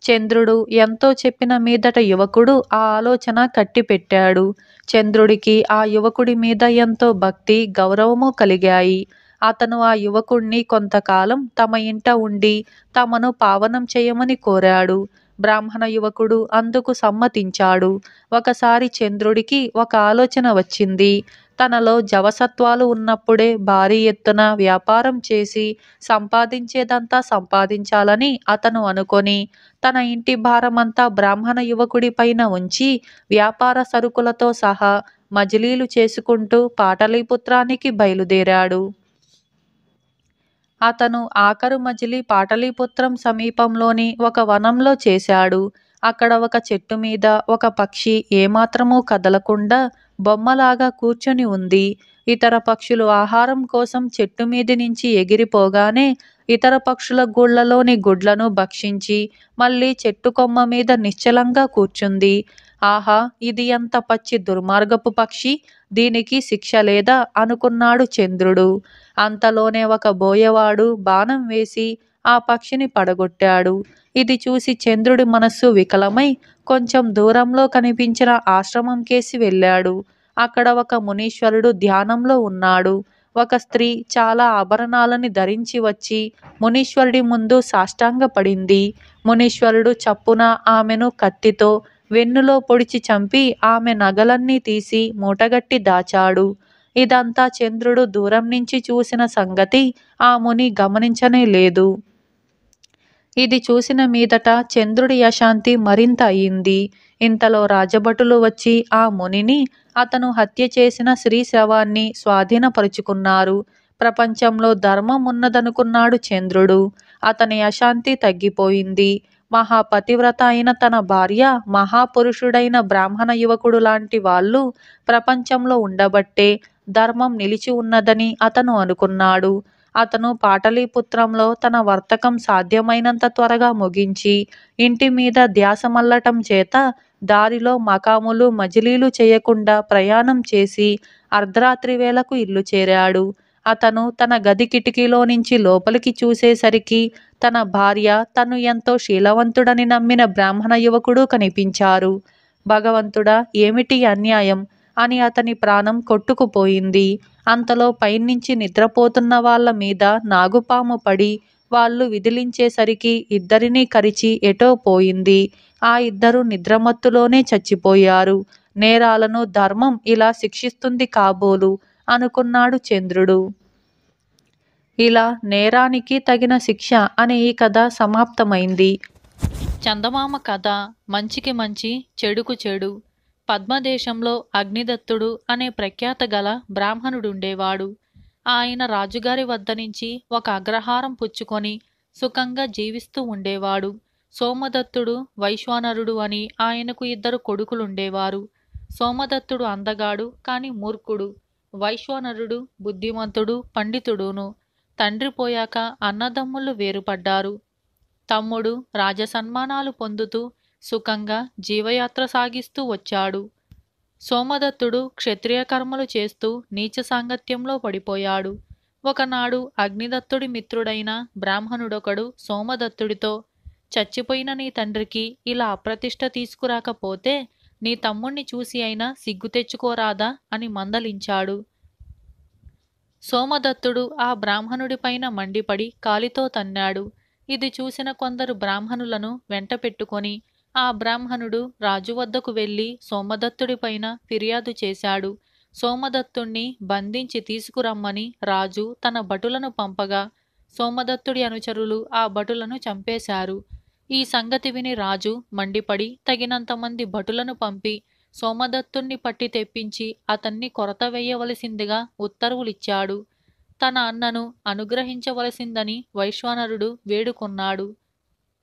చంద్రుడు ఎంతో చెప్పిన మీదట యువకుడు ఆ ఆలోచన కట్టిపెట్టాడు. చంద్రుడికి ఆ యువకుడి మీద ఎంతో భక్తి, గౌరవము కలిగాయి. అతను ఆ యువకుణ్ణి కొంతకాలం తమ ఇంట ఉండి తమను పావనం చేయమని కోరాడు. బ్రాహ్మణ యువకుడు అందుకు సమ్మతించాడు. ఒకసారి చంద్రుడికి ఒక ఆలోచన వచ్చింది. తనలో జవసత్వాలు ఉన్నప్పుడే భారీ ఎత్తున వ్యాపారం చేసి సంపాదించేదంతా సంపాదించాలని అతను అనుకొని తన ఇంటి భారమంతా బ్రాహ్మణ యువకుడి పైన ఉంచి వ్యాపార సరుకులతో సహా మజిలీలు చేసుకుంటూ పాటలీపుత్రానికి బయలుదేరాడు. అతను ఆఖరు మజిలీ పాటలీపుత్రం సమీపంలోని ఒక వనంలో చేశాడు. అక్కడ ఒక చెట్టు మీద ఒక పక్షి ఏమాత్రమూ కదలకుండా బొమ్మలాగా కూర్చొని ఉంది. ఇతర పక్షులు ఆహారం కోసం చెట్టు మీది నుంచి ఎగిరిపోగానే ఇతర పక్షుల గూళ్ళలోని గుడ్లను భక్షించి మళ్ళీ చెట్టు కొమ్మ మీద నిశ్చలంగా కూర్చుంది. ఆహా, ఇది ఎంత పచ్చి దుర్మార్గపు పక్షి! దీనికి శిక్ష లేదా అనుకున్నాడు చంద్రుడు. అంతలోనే ఒక బోయవాడు బాణం వేసి ఆ పక్షిని పడగొట్టాడు. ఇది చూసి చంద్రుడి మనస్సు వికలమై కొంచెం దూరంలో కనిపించిన ఆశ్రమం కేసి వెళ్ళాడు. అక్కడ ఒక మునీశ్వరుడు ధ్యానంలో ఉన్నాడు. ఒక స్త్రీ చాలా ఆభరణాలని ధరించి వచ్చి మునీశ్వరుడి ముందు సాష్టాంగపడింది. మునీశ్వరుడు చప్పున ఆమెను కత్తితో వెన్నులో పొడిచి చంపి ఆమె నగలన్నీ తీసి మూటగట్టి దాచాడు. ఇదంతా చంద్రుడు దూరం నుంచి చూసిన సంగతి ఆ ముని గమనించనే లేదు. ఇది చూసిన మీదట చంద్రుడి అశాంతి మరింత అయింది. ఇంతలో రాజభటులు వచ్చి ఆ మునిని, అతను హత్య చేసిన స్త్రీ శవాన్ని స్వాధీనపరుచుకున్నారు. ప్రపంచంలో ధర్మం ఉన్నదనుకున్నాడు చంద్రుడు. అతని అశాంతి తగ్గిపోయింది. మహాపతివ్రత అయిన తన భార్య, మహాపురుషుడైన బ్రాహ్మణ యువకుడు లాంటి వాళ్ళు ప్రపంచంలో ఉండబట్టే ధర్మం నిలిచి ఉన్నదని అతను అనుకున్నాడు. అతను పాటలీపుత్రంలో తన వర్తకం సాధ్యమైనంత త్వరగా ముగించి ఇంటి మీద ధ్యాస మళ్ళటం చేత దారిలో మకాములు మజిలీలు చేయకుండా ప్రయాణం చేసి అర్ధరాత్రి వేళకు ఇల్లు చేరాడు. అతను తన గది కిటికీలో నుంచి లోపలికి చూసేసరికి తన భార్య, తను ఎంతో శీలవంతుడని నమ్మిన బ్రాహ్మణ యువకుడు కనిపించారు. భగవంతుడా, ఏమిటి అన్యాయం అని అతని ప్రాణం కొట్టుకుపోయింది. అంతలో పైనుంచి నిద్రపోతున్న వాళ్ళ మీద నాగుపాము పడి వాళ్ళు విదిలించేసరికి ఇద్దరినీ కరిచి ఎటో పోయింది. ఆ ఇద్దరు నిద్రమత్తులోనే చచ్చిపోయారు. నేరాలను ధర్మం ఇలా శిక్షిస్తుంది కాబోలు అనుకున్నాడు చంద్రుడు. ఇలా నేరానికి తగిన శిక్ష అనే ఈ కథ సమాప్తమైంది. చందమామ కథ మంచికి మంచి, చెడుకు చెడు. పద్మదేశంలో అగ్నిదత్తుడు అనే ప్రఖ్యాత గల బ్రాహ్మణుడుండేవాడు. ఆయన రాజుగారి వద్ద నుంచి ఒక అగ్రహారం పుచ్చుకొని సుఖంగా జీవిస్తూ ఉండేవాడు. సోమదత్తుడు, వైశ్వానరుడు అని ఆయనకు ఇద్దరు కొడుకులుండేవారు. సోమదత్తుడు అందగాడు కాని మూర్ఖుడు. వైశ్వానరుడు బుద్ధిమంతుడు, పండితుడును. తండ్రి పోయాక అన్నదమ్ములు వేరుపడ్డారు. తమ్ముడు రాజసన్మానాలు పొందుతూ సుఖంగా జీవయాత్ర సాగిస్తూ వచ్చాడు. సోమదత్తుడు క్షత్రియ కర్మలు చేస్తూ నీచ సాంగత్యంలో పడిపోయాడు. ఒకనాడు అగ్నిదత్తుడి మిత్రుడైన బ్రాహ్మణుడొకడు సోమదత్తుడితో, చచ్చిపోయిన నీ తండ్రికి ఇలా అప్రతిష్ట తీసుకురాకపోతే నీ తమ్ముణ్ణి చూసి అయినా సిగ్గు తెచ్చుకోరాదా అని మందలించాడు. సోమదత్తుడు ఆ బ్రాహ్మణుడిపైన మండిపడి కాలితో తన్నాడు. ఇది చూసిన కొందరు బ్రాహ్మణులను వెంట పెట్టుకొని ఆ బ్రాహ్మణుడు రాజు వద్దకు వెళ్ళి సోమదత్తుడిపైన ఫిర్యాదు చేశాడు. సోమదత్తుణ్ణి బంధించి తీసుకురమ్మని రాజు తన భటులను పంపగా సోమదత్తుడి అనుచరులు ఆ భటులను చంపేశారు. ఈ సంగతి విని రాజు మండిపడి తగినంతమంది భటులను పంపి సోమదత్తుణ్ణి పట్టి తెప్పించి అతన్ని కొరత వేయవలసిందిగా ఉత్తర్వులిచ్చాడు. తన అన్నను అనుగ్రహించవలసిందని వైశ్వానరుడు వేడుకొన్నాడు.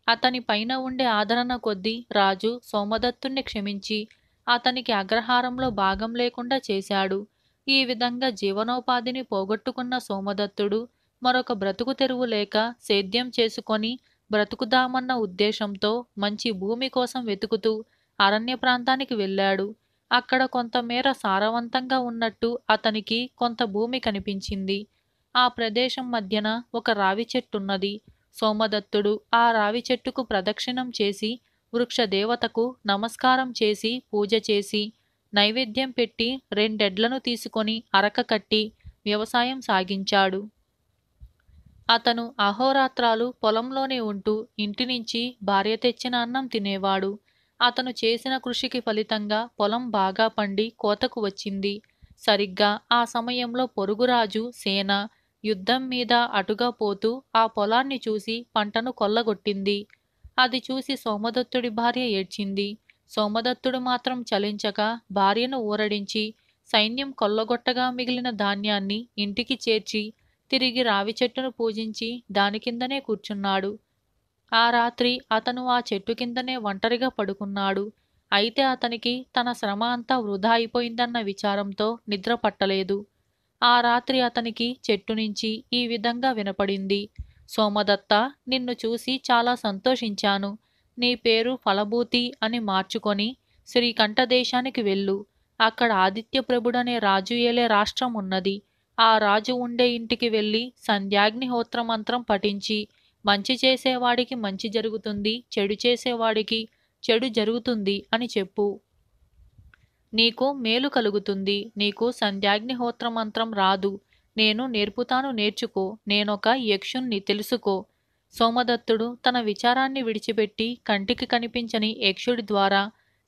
అతని పైన ఉండే ఆదరణ కొద్దీ రాజు సోమదత్తుణ్ణి క్షమించి అతనికి అగ్రహారంలో భాగం లేకుండా చేశాడు. ఈ విధంగా జీవనోపాధిని పోగొట్టుకున్న సోమదత్తుడు మరొక బ్రతుకు తెరువు లేక సేద్యం చేసుకొని బ్రతుకుదామన్న ఉద్దేశంతో మంచి భూమి కోసం వెతుకుతూ అరణ్య ప్రాంతానికి వెళ్ళాడు. అక్కడ కొంతమేర సారవంతంగా ఉన్నట్టు అతనికి కొంత భూమి కనిపించింది. ఆ ప్రదేశం మధ్యన ఒక రావి చెట్టున్నది. సోమదత్తుడు ఆ రావి చెట్టుకు ప్రదక్షిణం చేసి వృక్షదేవతకు నమస్కారం చేసి పూజ చేసి నైవేద్యం పెట్టి రెండెడ్లను తీసుకొని అరక కట్టి వ్యవసాయం సాగించాడు. అతను అహోరాత్రాలు పొలంలోనే ఉంటూ ఇంటి నుంచి భార్య తెచ్చిన అన్నం తినేవాడు. అతను చేసిన కృషికి ఫలితంగా పొలం బాగా పండి కోతకు వచ్చింది. సరిగ్గా ఆ సమయంలో పొరుగురాజు సేన యుద్ధం మీద అటుగా పోతూ ఆ పొలాన్ని చూసి పంటను కొల్లగొట్టింది. అది చూసి సోమదత్తుడి భార్య ఏడ్చింది. సోమదత్తుడు మాత్రం చలించక భార్యను ఊరడించి సైన్యం కొల్లగొట్టగా మిగిలిన ధాన్యాన్ని ఇంటికి చేర్చి తిరిగి రావి చెట్టును పూజించి దాని కిందనే కూర్చున్నాడు. ఆ రాత్రి అతను ఆ చెట్టు కిందనే ఒంటరిగా పడుకున్నాడు. అయితే అతనికి తన శ్రమ అంతా వృధా అయిపోయిందన్న విచారంతో నిద్ర పట్టలేదు. ఆ రాత్రి అతనికి చెట్టు నుంచి ఈ విధంగా వినపడింది. సోమదత్త, నిన్ను చూసి చాలా సంతోషించాను. నీ పేరు ఫలభూతి అని మార్చుకొని శ్రీకంఠ దేశానికి వెళ్ళు. అక్కడ ఆదిత్యప్రభుడనే రాజు ఏలే రాష్ట్రం ఉన్నది. ఆ రాజు ఉండే ఇంటికి వెళ్ళి సంధ్యాగ్నిహోత్ర మంత్రం పఠించి మంచి చేసేవాడికి మంచి జరుగుతుంది, చెడు చేసేవాడికి చెడు జరుగుతుంది అని చెప్పు. నీకు మేలు కలుగుతుంది. నీకు సంధ్యాగ్నిహోత్ర మంత్రం రాదు. నేను నేర్పుతాను, నేర్చుకో. నేనొక యక్షుణ్ణి, తెలుసుకో. సోమదత్తుడు తన విచారాన్ని విడిచిపెట్టి కంటికి కనిపించని యక్షుడి ద్వారా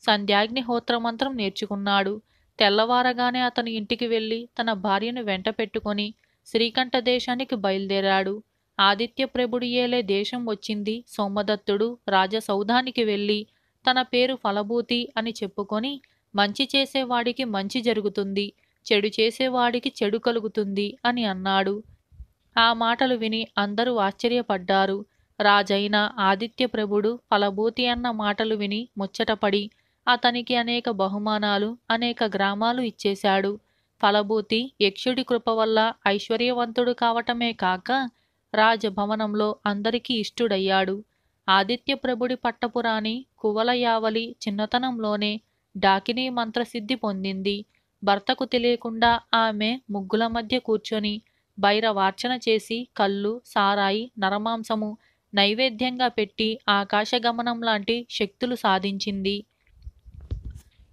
సంధ్యాగ్నిహోత్ర మంత్రం నేర్చుకున్నాడు. తెల్లవారగానే అతను ఇంటికి వెళ్ళి తన భార్యను వెంట పెట్టుకొని శ్రీకంఠ దేశానికి బయలుదేరాడు. ఆదిత్యప్రభుడు ఏలే దేశం వచ్చింది. సోమదత్తుడు రాజసౌధానికి వెళ్ళి తన పేరు ఫలభూతి అని చెప్పుకొని మంచి చేసేవాడికి మంచి జరుగుతుంది, చెడు చేసేవాడికి చెడు కలుగుతుంది అని అన్నాడు. ఆ మాటలు విని అందరూ ఆశ్చర్యపడ్డారు. రాజైన ఆదిత్యప్రభుడు ఫలభూతి అన్న మాటలు విని ముచ్చటపడి అతనికి అనేక బహుమానాలు, అనేక గ్రామాలు ఇచ్చేశాడు. ఫలభూతి యక్షుడి కృప వల్ల ఐశ్వర్యవంతుడు కావటమే కాక రాజభవనంలో అందరికీ ఇష్టుడయ్యాడు. ఆదిత్యప్రభుడి పట్టపురాణి కువలయావలి చిన్నతనంలోనే డాకినీ మంత్రసిద్ధి పొందింది. భర్తకు తెలియకుండా ఆమె ముగ్గుల మధ్య కూర్చొని భైరవార్చన చేసి కళ్ళు, సారాయి, నరమాంసము నైవేద్యంగా పెట్టి ఆకాశగమనం లాంటి శక్తులు సాధించింది.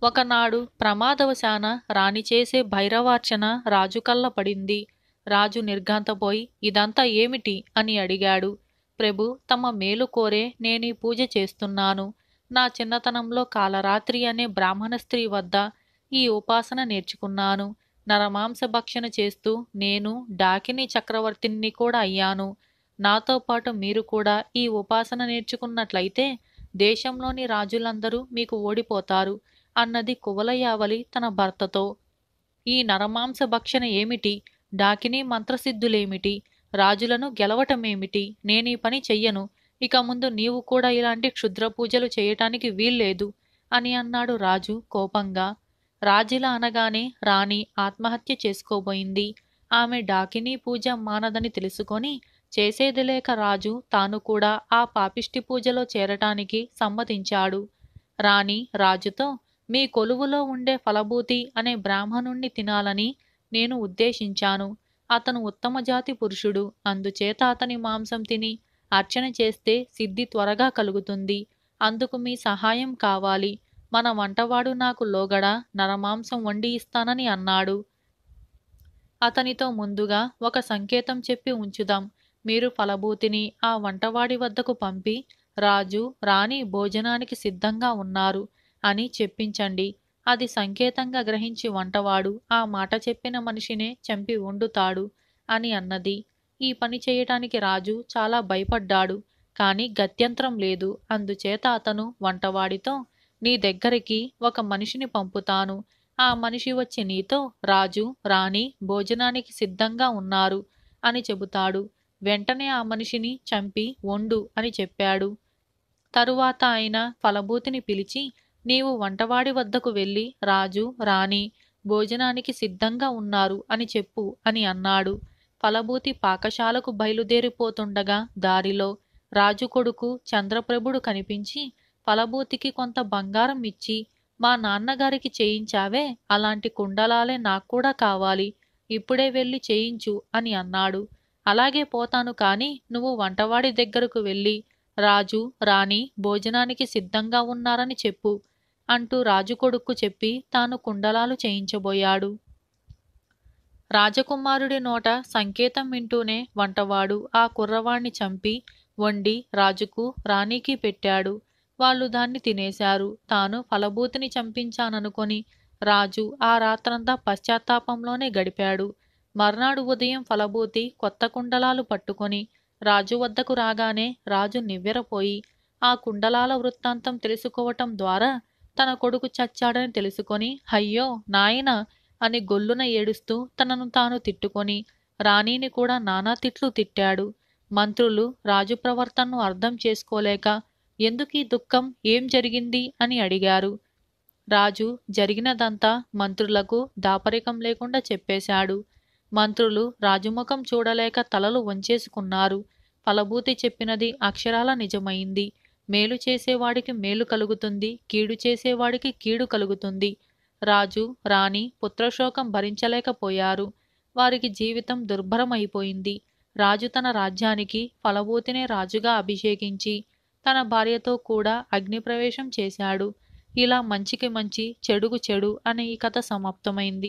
ఒకనాడు ప్రమాదవశాన రాణి చేసే భైరవార్చన రాజు కళ్ళ పడింది. రాజు నిర్ఘాంతపోయి ఇదంతా ఏమిటి అని అడిగాడు. ప్రభు, తమ మేలు కోరే నేనీ పూజ చేస్తున్నాను. నా చిన్నతనంలో కాలరాత్రి అనే బ్రాహ్మణ స్త్రీ వద్ద ఈ ఉపాసన నేర్చుకున్నాను. నరమాంస భక్షణ చేస్తూ నేను డాకిని చక్రవర్తిని కూడా అయ్యాను. నాతో పాటు మీరు కూడా ఈ ఉపాసన నేర్చుకున్నట్లయితే దేశంలోని రాజులందరూ మీకు ఓడిపోతారు అన్నది కువలయావలి తన భర్తతో. ఈ నరమాంస భక్షణ ఏమిటి? డాకినీ మంత్రసిద్ధులేమిటి? రాజులను గెలవటమేమిటి? నేనీ పని చెయ్యను. ఇక ముందు నీవు కూడా ఇలాంటి క్షుద్ర పూజలు చేయటానికి వీల్లేదు అని అన్నాడు రాజు కోపంగా. రాజిలా అనగానే రాణి ఆత్మహత్య చేసుకోబోయింది. ఆమె డాకినీ పూజ మానదని తెలుసుకొని చేసేది లేక రాజు తాను కూడా ఆ పాపిష్టి పూజలో చేరటానికి సమ్మతించాడు. రాణి రాజుతో, మీ కొలువులో ఉండే ఫలభూతి అనే బ్రాహ్మణుణ్ణి తినాలని నేను ఉద్దేశించాను. అతను ఉత్తమ జాతి పురుషుడు. అందుచేత అతని మాంసం తిని అర్చన చేస్తే సిద్ధి త్వరగా కలుగుతుంది. అందుకు మీ సహాయం కావాలి. మన వంటవాడు నాకు లోగడ నరమాంసం వండి ఇస్తానని అన్నాడు. అతనితో ముందుగా ఒక సంకేతం చెప్పి ఉంచుదాం. మీరు ఫలభూతిని ఆ వంటవాడి వద్దకు పంపి రాజు, రాణి భోజనానికి సిద్ధంగా ఉన్నారు అని చెప్పించండి. అది సంకేతంగా గ్రహించి వంటవాడు ఆ మాట చెప్పిన మనిషినే చంపి వండుతాడు అని అన్నది. ఈ పని చేయటానికి రాజు చాలా భయపడ్డాడు. కాని గత్యంతరం లేదు. అందుచేత అతను వంటవాడితో, నీ దగ్గరికి ఒక మనిషిని పంపుతాను. ఆ మనిషి వచ్చి నీతో రాజు, రాణి భోజనానికి సిద్ధంగా ఉన్నారు అని చెబుతాడు. వెంటనే ఆ మనిషిని చంపి వండు అని చెప్పాడు. తరువాత ఆయన ఫలభూతిని పిలిచి, నీవు వంటవాడి వద్దకు వెళ్ళి రాజు, రాణి భోజనానికి సిద్ధంగా ఉన్నారు అని చెప్పు అని అన్నాడు. ఫలభూతి పాకశాలకు బయలుదేరిపోతుండగా దారిలో రాజు కొడుకు చంద్రప్రభుడు కనిపించి ఫలభూతికి కొంత బంగారం ఇచ్చి, మా నాన్నగారికి చేయించావే, అలాంటి కుండలాలే నాక్కూడా కావాలి. ఇప్పుడే వెళ్ళి చేయించు అని అన్నాడు. అలాగే పోతాను కాని నువ్వు వంటవాడి దగ్గరకు వెళ్ళి రాజు, రాణి భోజనానికి సిద్ధంగా ఉన్నారని చెప్పు అంటూ రాజు కొడుక్కు చెప్పి తాను కుండలాలు చేయించబోయాడు. రాజకుమారుడి నోట సంకేతం వింటూనే వంటవాడు ఆ కుర్రవాణ్ణి చంపి వండి రాజుకు, రాణికి పెట్టాడు. వాళ్ళు దాన్ని తినేశారు. తాను ఫలభూతిని చంపించాననుకొని రాజు ఆ రాత్రంతా పశ్చాత్తాపంలోనే గడిపాడు. మర్నాడు ఉదయం ఫలభూతి కొత్త కుండలాలు పట్టుకొని రాజు వద్దకు రాగానే రాజు నివ్వెరపోయి ఆ కుండలాల వృత్తాంతం తెలుసుకోవటం ద్వారా తన కొడుకు చచ్చాడని తెలుసుకొని అయ్యో నాయనా అని గొల్లున ఏడుస్తూ తనను తాను తిట్టుకొని రాణిని కూడా నానా తిట్లు తిట్టాడు. మంత్రులు రాజు ప్రవర్తనను అర్థం చేసుకోలేక ఎందుకీ దుఃఖం, ఏం జరిగింది అని అడిగారు. రాజు జరిగినదంతా మంత్రులకు దాపరికం లేకుండా చెప్పేశాడు. మంత్రులు రాజుముఖం చూడలేక తలలు వంచేసుకున్నారు. ఫలభూతి చెప్పినది అక్షరాల నిజమైంది. మేలు చేసేవాడికి మేలు కలుగుతుంది, కీడు చేసేవాడికి కీడు కలుగుతుంది. రాజు, రాణి పుత్రశోకం భరించలేకపోయారు. వారికి జీవితం దుర్భరమైపోయింది. రాజు తన రాజ్యానికి ఫలభూతినే రాజుగా అభిషేకించి తన భార్యతో కూడా అగ్నిప్రవేశం చేశాడు. ఇలా మంచికి మంచి, చెడుకు చెడు అనే ఈ కథ సమాప్తమైంది.